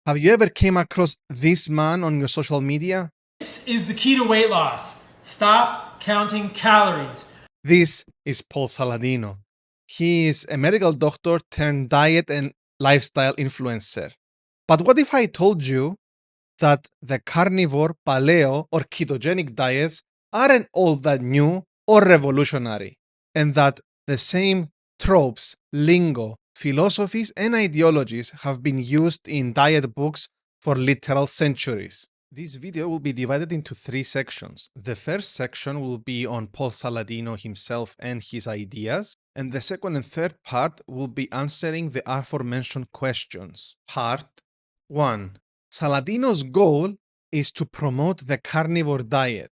Have you ever came across this man on your social media? This is the key to weight loss. Stop counting calories. This is Paul Saladino. He is a medical doctor turned diet and lifestyle influencer. But what if I told you that the carnivore, paleo, or ketogenic diets aren't all that new or revolutionary, and that the same tropes, lingo, philosophies, and ideologies have been used in diet books for literal centuries? This video will be divided into 3 sections. The first section will be on Paul Saladino himself and his ideas, and the second and third part will be answering the aforementioned questions. Part 1. Saladino's goal is to promote the carnivore diet.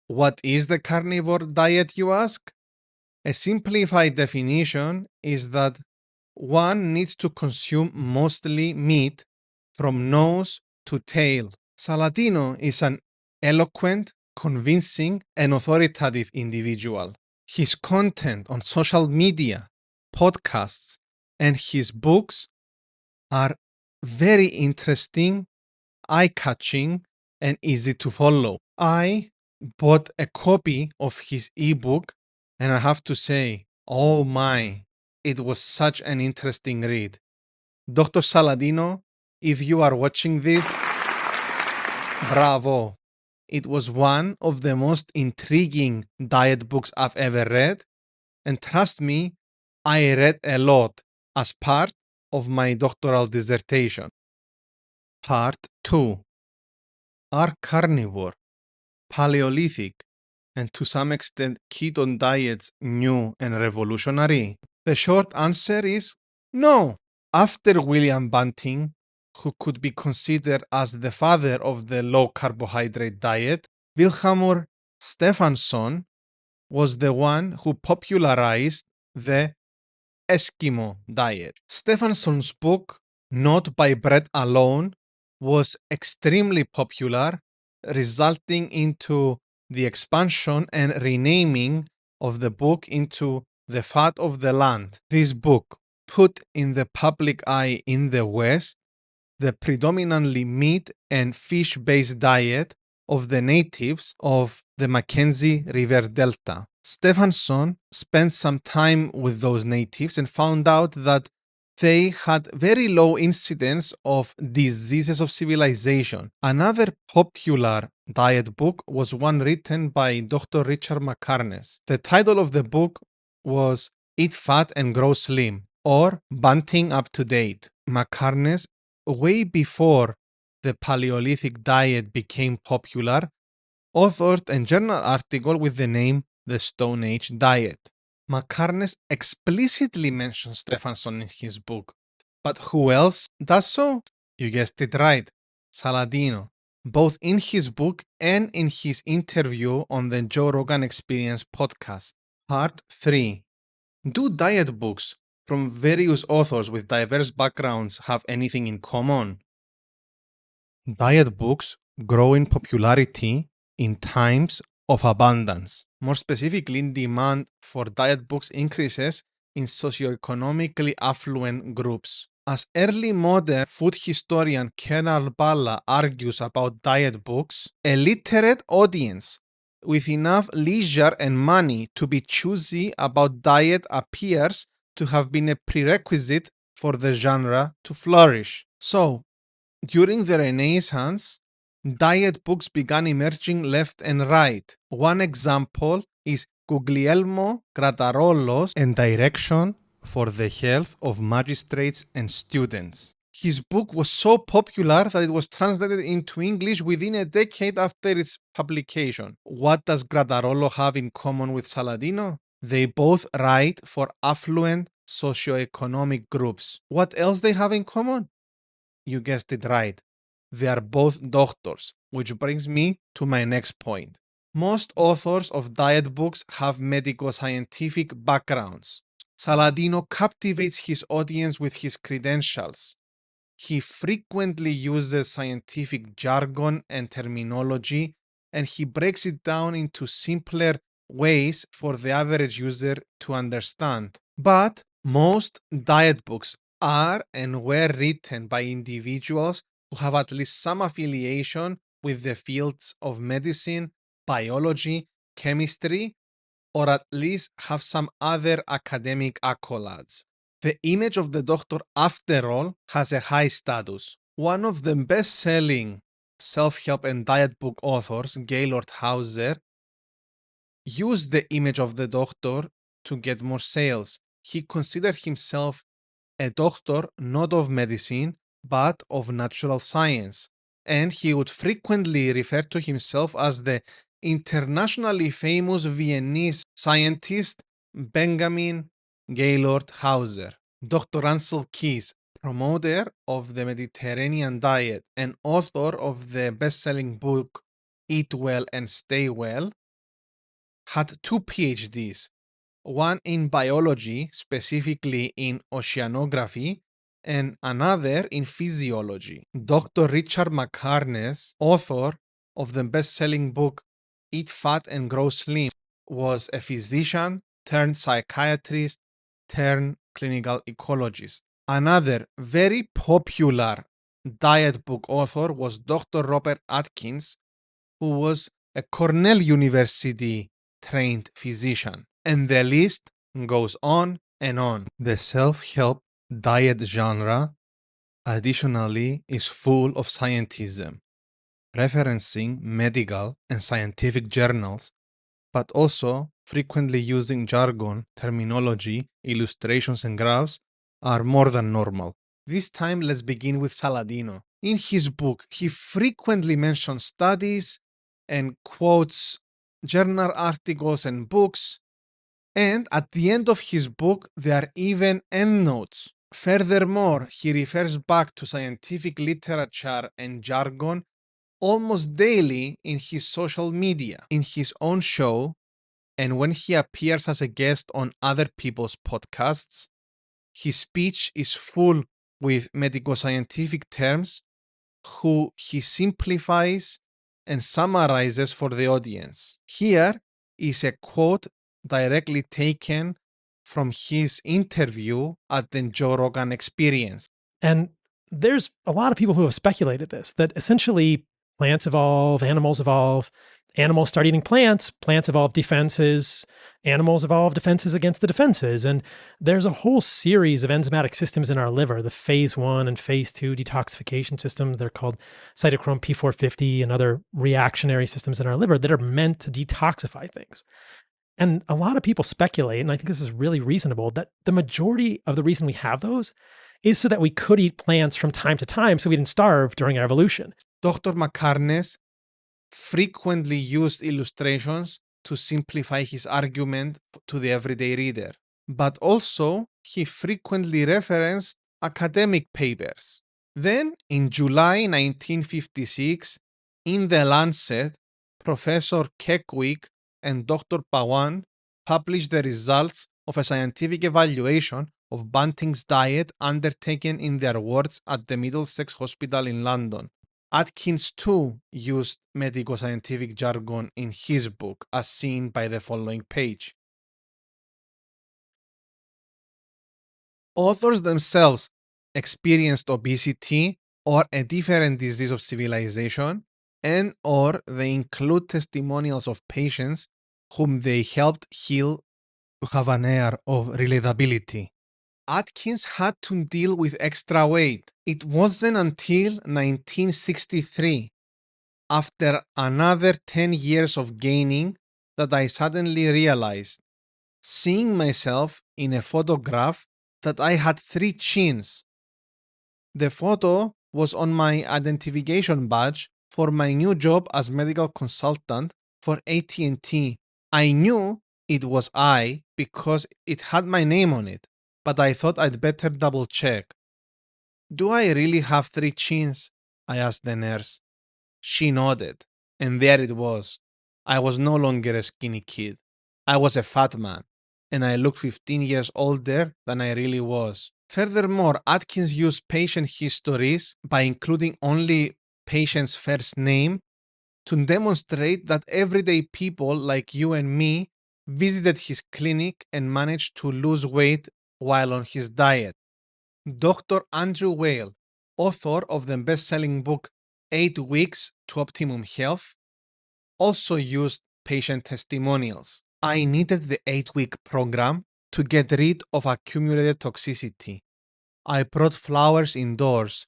What is the carnivore diet, you ask? A simplified definition is that one needs to consume mostly meat from nose to tail. Saladino is an eloquent, convincing, and authoritative individual. His content on social media, podcasts, and his books are very interesting, eye-catching, and easy to follow. I bought a copy of his ebook, and I have to say, oh my, it was such an interesting read. Dr. Saladino, if you are watching this, bravo. It was one of the most intriguing diet books I've ever read, and trust me, I read a lot as part of my doctoral dissertation. Part 2. Are carnivore, Paleolithic, and to some extent keto diets new and revolutionary? The short answer is no. After William Banting, who could be considered as the father of the low carbohydrate diet, Vilhjalmur Stefansson was the one who popularized the Eskimo diet. Stefansson's book, Not by Bread Alone, was extremely popular, resulting into the expansion and renaming of the book into The Fat of the Land. This book put in the public eye in the West the predominantly meat and fish-based diet of the natives of the Mackenzie River Delta. Stefansson spent some time with those natives and found out that they had very low incidence of diseases of civilization. Another popular diet book was one written by Dr. Richard McCarnes. The title of the book was Eat Fat and Grow Slim, or Banting Up to Date. McCarnes, way before the Paleolithic diet became popular, authored a journal article with the name The Stone Age Diet. McCarnes explicitly mentions Stefansson in his book, but who else does so? You guessed it right, Saladino, both in his book and in his interview on the Joe Rogan Experience podcast. Part 3. Do diet books from various authors with diverse backgrounds have anything in common? Diet books grow in popularity in times of abundance. More specifically, demand for diet books increases in socioeconomically affluent groups. As early modern food historian Kenal Balla argues about diet books, a literate audience with enough leisure and money to be choosy about diet appears to have been a prerequisite for the genre to flourish. So, during the Renaissance, diet books began emerging left and right. One example is Guglielmo Gratarollo's A Direction for the Health of Magistrates and Students. His book was so popular that it was translated into English within a decade after its publication. What does Gratarollo have in common with Saladino? They both write for affluent socioeconomic groups. What else they have in common? You guessed it right. They are both doctors, which brings me to my next point. Most authors of diet books have medico-scientific backgrounds. Saladino captivates his audience with his credentials. He frequently uses scientific jargon and terminology, and he breaks it down into simpler ways for the average user to understand. But most diet books are and were written by individuals who have at least some affiliation with the fields of medicine, biology, chemistry, or at least have some other academic accolades. The image of the doctor, after all, has a high status. One of the best-selling self-help and diet book authors, Gaylord Hauser, used the image of the doctor to get more sales. He considered himself a doctor not of medicine, but of natural science, and he would frequently refer to himself as the internationally famous Viennese scientist Benjamin Gaylord Hauser. Dr. Ansel Keys, promoter of the Mediterranean diet and author of the best-selling book Eat Well and Stay Well, had 2 PhDs, one in biology, specifically in oceanography, and another in physiology. Dr. Richard McCarnes, author of the best-selling book Eat Fat and Grow Slim, was a physician turned psychiatrist turned clinical ecologist. Another very popular diet book author was Dr. Robert Atkins, who was a Cornell University trained physician. And the list goes on and on. The self-help diet genre, additionally, is full of scientism, referencing medical and scientific journals, but also frequently using jargon, terminology, illustrations, and graphs are more than normal. This time, let's begin with Saladino. In his book, he frequently mentions studies and quotes journal articles and books, and at the end of his book, there are even endnotes. Furthermore, he refers back to scientific literature and jargon almost daily in his social media, in his own show, and when he appears as a guest on other people's podcasts. His speech is full with medico-scientific terms who he simplifies and summarizes for the audience. Here is a quote directly taken from his interview at the Joe Rogan Experience. And there's a lot of people who have speculated this, that essentially plants evolve, animals evolve, animals start eating plants, plants evolve defenses, animals evolve defenses against the defenses. And there's a whole series of enzymatic systems in our liver, the phase 1 and phase 2 detoxification systems. They're called cytochrome P450 and other reactionary systems in our liver that are meant to detoxify things. And a lot of people speculate, and I think this is really reasonable, that the majority of the reason we have those is so that we could eat plants from time to time so we didn't starve during our evolution. Dr. McCarnes frequently used illustrations to simplify his argument to the everyday reader, but also he frequently referenced academic papers. Then, in July 1956, in The Lancet, Professor Kekwik and Dr. Pawan published the results of a scientific evaluation of Banting's diet undertaken in their wards at the Middlesex Hospital in London. Atkins too used medico-scientific jargon in his book, as seen by the following page. Authors themselves experienced obesity or a different disease of civilization, and or they include testimonials of patients whom they helped heal to have an air of relatability. Atkins had to deal with extra weight. It wasn't until 1963, after another 10 years of gaining, that I suddenly realized, seeing myself in a photograph, that I had 3 chins. The photo was on my identification badge for my new job as medical consultant for AT&T. I knew it was I because it had my name on it, but I thought I'd better double check. Do I really have 3 chins? I asked the nurse. She nodded, and there it was. I was no longer a skinny kid. I was a fat man, and I looked 15 years older than I really was. Furthermore, Atkins used patient histories by including only patient's first name to demonstrate that everyday people like you and me visited his clinic and managed to lose weight while on his diet. Dr. Andrew Weil, author of the best-selling book 8 Weeks to Optimum Health, also used patient testimonials. I needed the 8-week program to get rid of accumulated toxicity. I brought flowers indoors,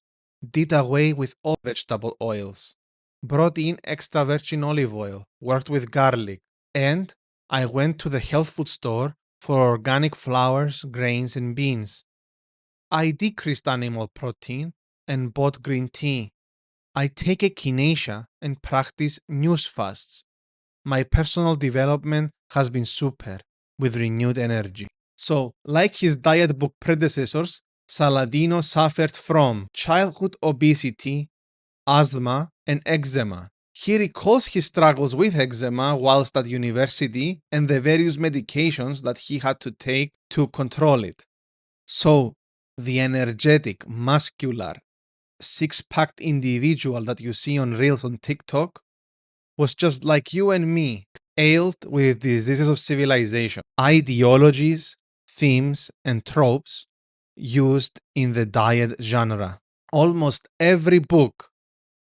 did away with all vegetable oils, brought in extra virgin olive oil, worked with garlic, and I went to the health food store for organic flours, grains, and beans. I decreased animal protein and bought green tea. I take echinacea and practice news fasts. My personal development has been super, with renewed energy. So, like his diet book predecessors, Saladino suffered from childhood obesity, asthma, and eczema. He recalls his struggles with eczema whilst at university and the various medications that he had to take to control it. So, the energetic, muscular, six-packed individual that you see on Reels on TikTok was just like you and me, ailed with diseases of civilization, ideologies, themes, and tropes used in the diet genre. Almost every book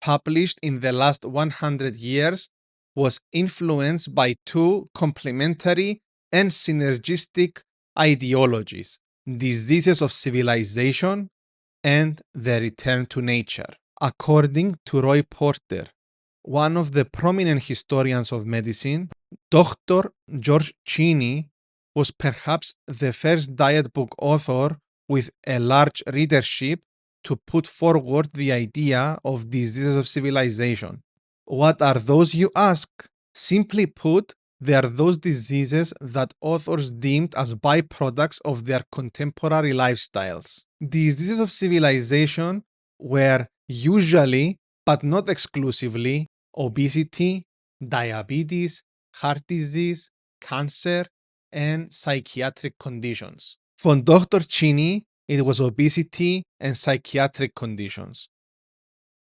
published in the last 100 years was influenced by two complementary and synergistic ideologies: diseases of civilization and the return to nature. According to Roy Porter, one of the prominent historians of medicine, Dr. George Cheney was perhaps the first diet book author with a large readership to put forward the idea of diseases of civilization. What are those, you ask? Simply put, they are those diseases that authors deemed as byproducts of their contemporary lifestyles. Diseases of civilization were usually, but not exclusively, obesity, diabetes, heart disease, cancer, and psychiatric conditions. For Dr. Cheney, it was obesity and psychiatric conditions.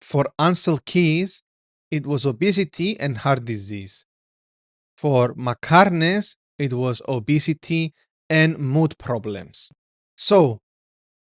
For Ansel Keys, it was obesity and heart disease. For McCarnes, it was obesity and mood problems. So,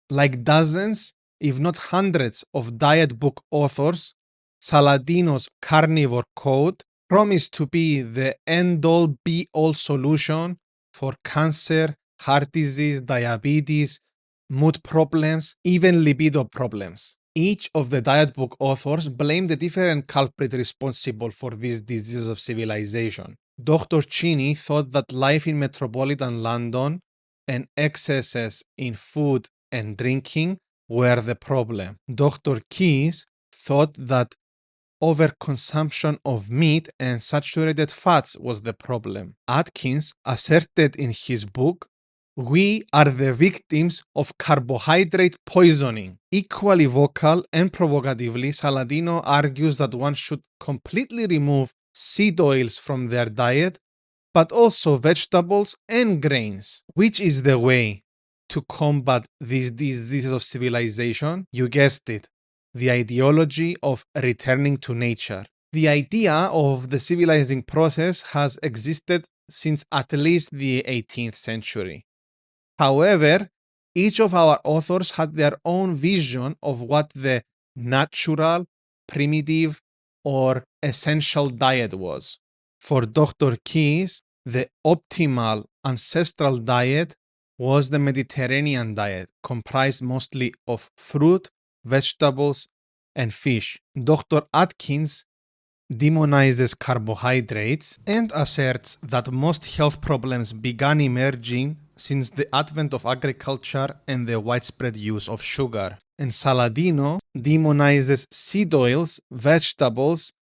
like dozens, if not hundreds, of diet book authors, Saladino's Carnivore Code promised to be the end-all be-all solution for cancer, heart disease, diabetes, mood problems, even libido problems. Each of the diet book authors blamed a different culprit responsible for these diseases of civilization. Dr. Cheney thought that life in metropolitan London and excesses in food and drinking were the problem. Dr. Keys thought that overconsumption of meat and saturated fats was the problem. Atkins asserted in his book, "We are the victims of carbohydrate poisoning." Equally vocal and provocatively, Saladino argues that one should completely remove seed oils from their diet, but also vegetables and grains. Which is the way to combat these diseases of civilization? You guessed it, the ideology of returning to nature. The idea of the civilizing process has existed since at least the 18th century. However, each of our authors had their own vision of what the natural, primitive, or essential diet was. For Dr. Keys, the optimal ancestral diet was the Mediterranean diet, comprised mostly of fruit, vegetables, and fish. Dr. Atkins demonizes carbohydrates and asserts that most health problems began emerging since the advent of agriculture and the widespread use of sugar. And Saladino demonizes seed oils, vegetables,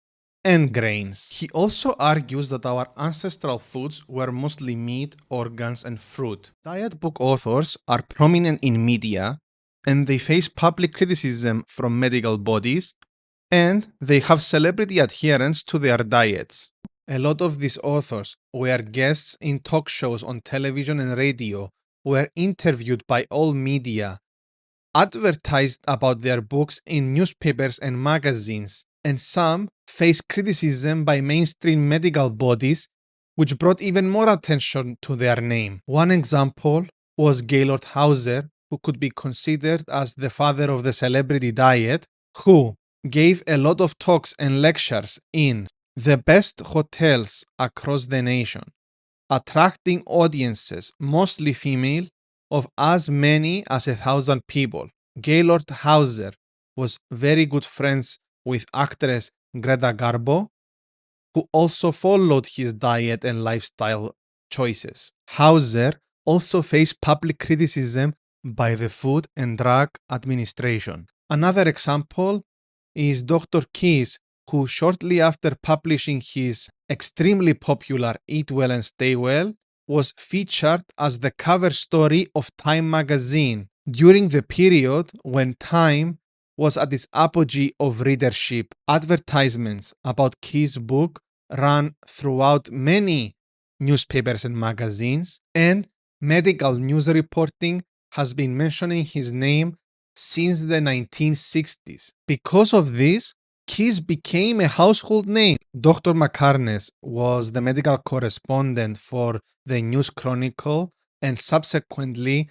and grains. He also argues that our ancestral foods were mostly meat, organs, and fruit. Diet book authors are prominent in media, and they face public criticism from medical bodies, and they have celebrity adherents to their diets. A lot of these authors were guests in talk shows on television and radio, were interviewed by all media, advertised about their books in newspapers and magazines, and some face criticism by mainstream medical bodies, which brought even more attention to their name. One example was Gaylord Hauser, who could be considered as the father of the celebrity diet, who gave a lot of talks and lectures in the best hotels across the nation, attracting audiences, mostly female, of as many as 1,000 people. Gaylord Hauser was very good friends with actress Greta Garbo, who also followed his diet and lifestyle choices. Hauser also faced public criticism by the Food and Drug Administration. Another example is Dr. Keyes, who shortly after publishing his extremely popular Eat Well and Stay Well, was featured as the cover story of Time magazine during the period when Time was at its apogee of readership. Advertisements about Keyes' book ran throughout many newspapers and magazines, and medical news reporting has been mentioning his name since the 1960s. Because of this, Keyes became a household name. Dr. McCarnes was the medical correspondent for the News Chronicle and subsequently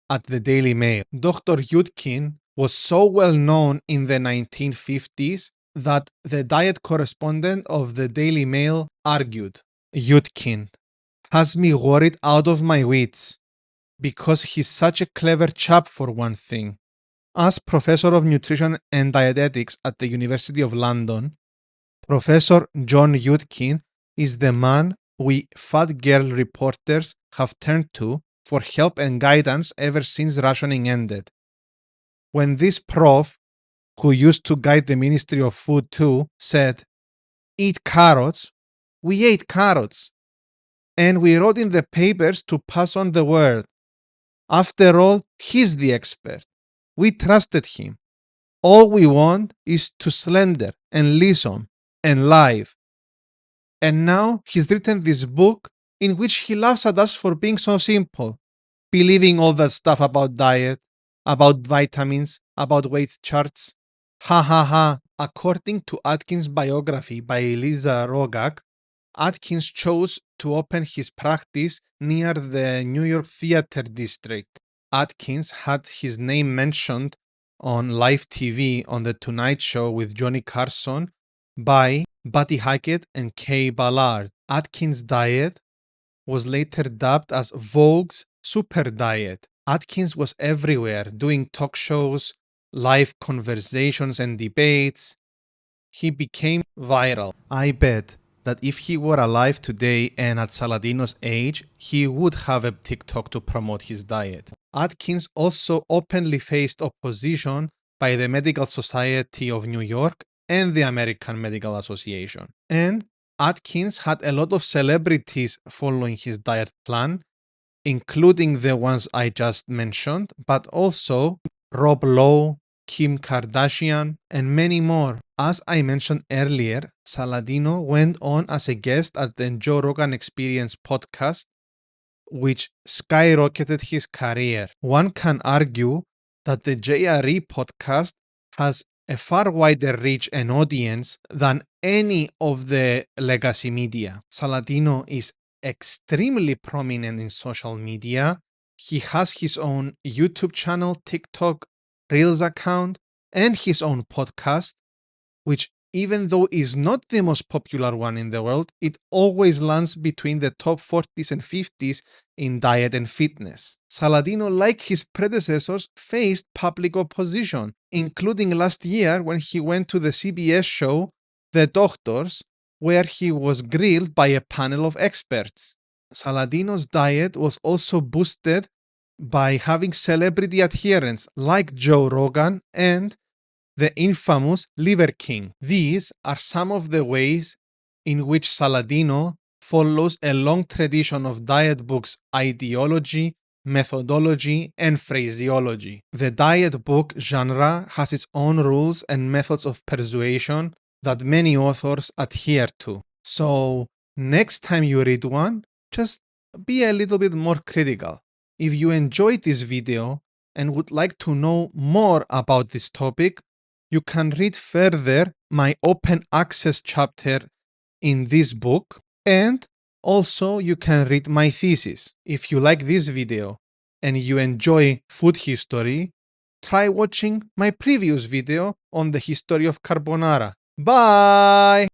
at the Daily Mail. Dr. Yudkin was so well known in the 1950s that the diet correspondent of the Daily Mail argued, Yudkin has me worried out of my wits because he's such a clever chap for one thing. As professor of nutrition and dietetics at the University of London, Professor John Yudkin is the man we fat girl reporters have turned to for help and guidance ever since rationing ended. When this prof, who used to guide the Ministry of Food too, said, "Eat carrots," we ate carrots. And we wrote in the papers to pass on the word. After all, he's the expert. We trusted him. All we want is to slander and listen and lie. And now he's written this book in which he laughs at us for being so simple, believing all that stuff about diet, about vitamins, about weight charts. Ha ha ha. According to Atkins' biography by Eliza Rogak, Atkins chose to open his practice near the New York Theater District. Atkins had his name mentioned on live TV on The Tonight Show with Johnny Carson by Buddy Hackett and Kay Ballard. Atkins' diet was later dubbed as Vogue's Super Diet. Atkins was everywhere, doing talk shows, live conversations and debates. He became viral. I bet that if he were alive today and at Saladino's age, he would have a TikTok to promote his diet. Atkins also openly faced opposition by the Medical Society of New York and the American Medical Association. And Atkins had a lot of celebrities following his diet plan, including the ones I just mentioned, but also Rob Lowe, Kim Kardashian, and many more. As I mentioned earlier, Saladino went on as a guest at the Joe Rogan Experience podcast, which skyrocketed his career. One can argue that the JRE podcast has a far wider reach and audience than any of the legacy media. Saladino is extremely prominent in social media. He has his own YouTube channel, TikTok, Reels account, and his own podcast, which even though is not the most popular one in the world, it always lands between the top 40s and 50s in diet and fitness. Saladino, like his predecessors, faced public opposition, including last year when he went to the CBS show The Doctors, where he was grilled by a panel of experts. Saladino's diet was also boosted by having celebrity adherents like Joe Rogan and the infamous Liver King. These are some of the ways in which Saladino follows a long tradition of diet books' ideology, methodology, and phraseology. The diet book genre has its own rules and methods of persuasion that many authors adhere to. So, next time you read one, just be a little bit more critical. If you enjoyed this video and would like to know more about this topic, you can read further my open access chapter in this book, and also you can read my thesis. If you like this video and you enjoy food history, try watching my previous video on the history of carbonara. Bye!